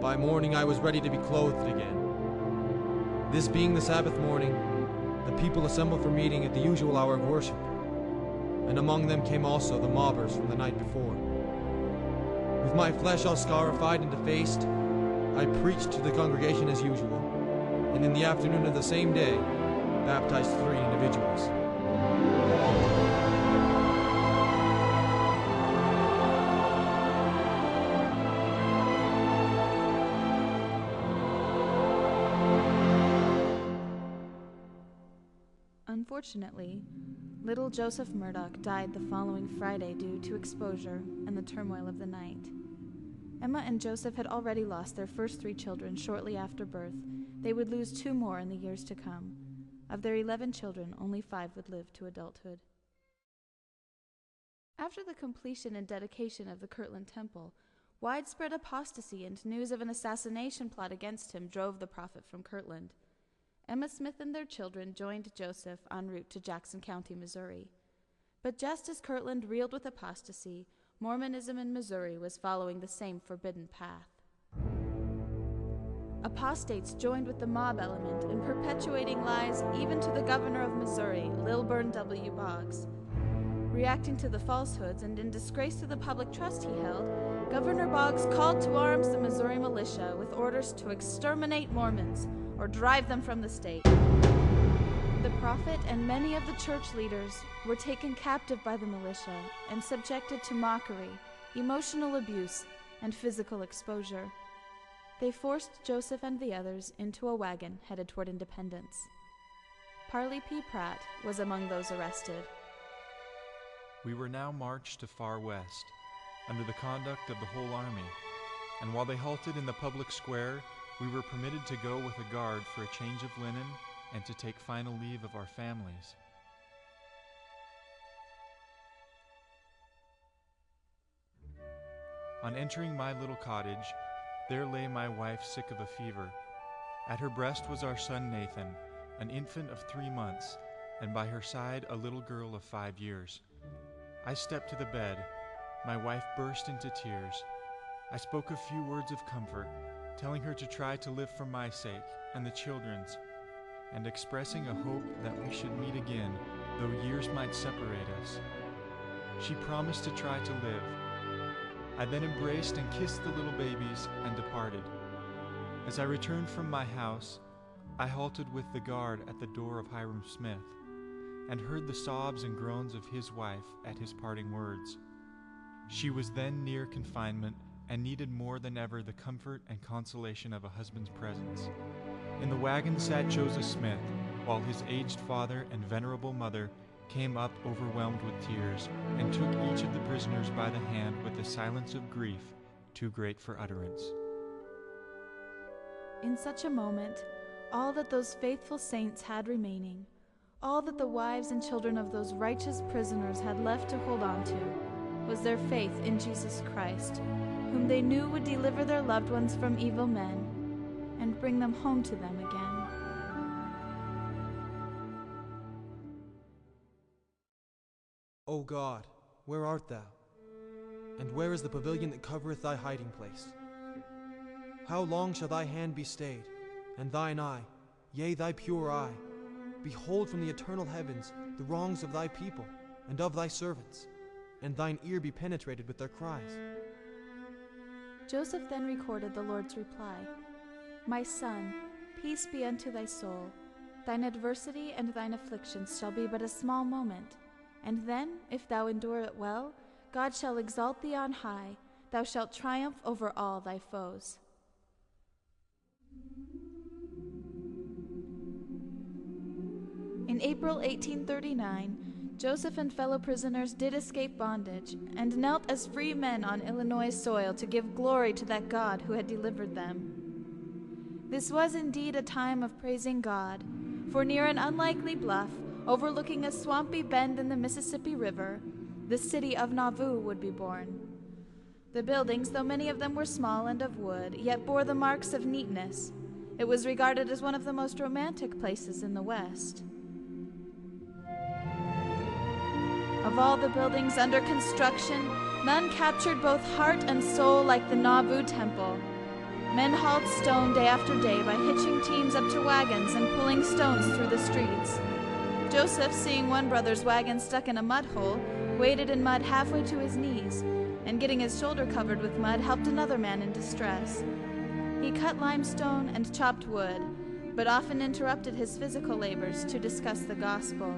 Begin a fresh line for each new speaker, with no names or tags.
by morning I was ready to be clothed again. This being the Sabbath morning, the people assembled for meeting at the usual hour of worship, and among them came also the mobbers from the night before. With my flesh all scarified and defaced, I preached to the congregation as usual, and in the afternoon of the same day, baptized 3 individuals.
Unfortunately, little Joseph Murdoch died the following Friday due to exposure and the turmoil of the night. Emma and Joseph had already lost their first 3 children shortly after birth. They would lose 2 more in the years to come. Of their 11 children, only 5 would live to adulthood. After the completion and dedication of the Kirtland Temple, widespread apostasy and news of an assassination plot against him drove the prophet from Kirtland. Emma Smith and their children joined Joseph en route to Jackson County, Missouri. But just as Kirtland reeled with apostasy, Mormonism in Missouri was following the same forbidden path. Apostates joined with the mob element in perpetuating lies even to the governor of Missouri, Lilburn W. Boggs. Reacting to the falsehoods and in disgrace to the public trust he held, Governor Boggs called to arms the Missouri militia with orders to exterminate Mormons or drive them from the state. The prophet and many of the church leaders were taken captive by the militia and subjected to mockery, emotional abuse, and physical exposure. They forced Joseph and the others into a wagon headed toward independence. Parley P. Pratt was among those arrested.
We were now marched to Far West, under the conduct of the whole army, and while they halted in the public square, we were permitted to go with a guard for a change of linen and to take final leave of our families. On entering my little cottage, there lay my wife sick of a fever. At her breast was our son Nathan, an infant of 3 months, and by her side a little girl of 5 years. I stepped to the bed. My wife burst into tears. I spoke a few words of comfort, telling her to try to live for my sake and the children's, and expressing a hope that we should meet again, though years might separate us. She promised to try to live. I then embraced and kissed the little babies and departed. As I returned from my house, I halted with the guard at the door of Hiram Smith, and heard the sobs and groans of his wife at his parting words. She was then near confinement and needed more than ever the comfort and consolation of a husband's presence. In the wagon sat Joseph Smith, while his aged father and venerable mother came up overwhelmed with tears, and took each of the prisoners by the hand with a silence of grief too great for utterance.
In such a moment, all that those faithful saints had remaining, all that the wives and children of those righteous prisoners had left to hold on to, was their faith in Jesus Christ, whom they knew would deliver their loved ones from evil men and bring them home to them again.
O God, where art thou? And where is the pavilion that covereth thy hiding place? How long shall thy hand be stayed, and thine eye, yea, thy pure eye, behold from the eternal heavens the wrongs of thy people and of thy servants, and thine ear be penetrated with their cries?
Joseph then recorded the Lord's reply, My son, peace be unto thy soul. Thine adversity and thine afflictions shall be but a small moment, and then, if thou endure it well, God shall exalt thee on high. Thou shalt triumph over all thy foes. In April 1839, Joseph and fellow prisoners did escape bondage and knelt as free men on Illinois soil to give glory to that God who had delivered them. This was indeed a time of praising God, for near an unlikely bluff, overlooking a swampy bend in the Mississippi River, the city of Nauvoo would be born. The buildings, though many of them were small and of wood, yet bore the marks of neatness. It was regarded as one of the most romantic places in the West. Of all the buildings under construction, none captured both heart and soul like the Nauvoo Temple. Men hauled stone day after day by hitching teams up to wagons and pulling stones through the streets. Joseph, seeing one brother's wagon stuck in a mud hole, waded in mud halfway to his knees, and getting his shoulder covered with mud, helped another man in distress. He cut limestone and chopped wood, but often interrupted his physical labors to discuss the gospel.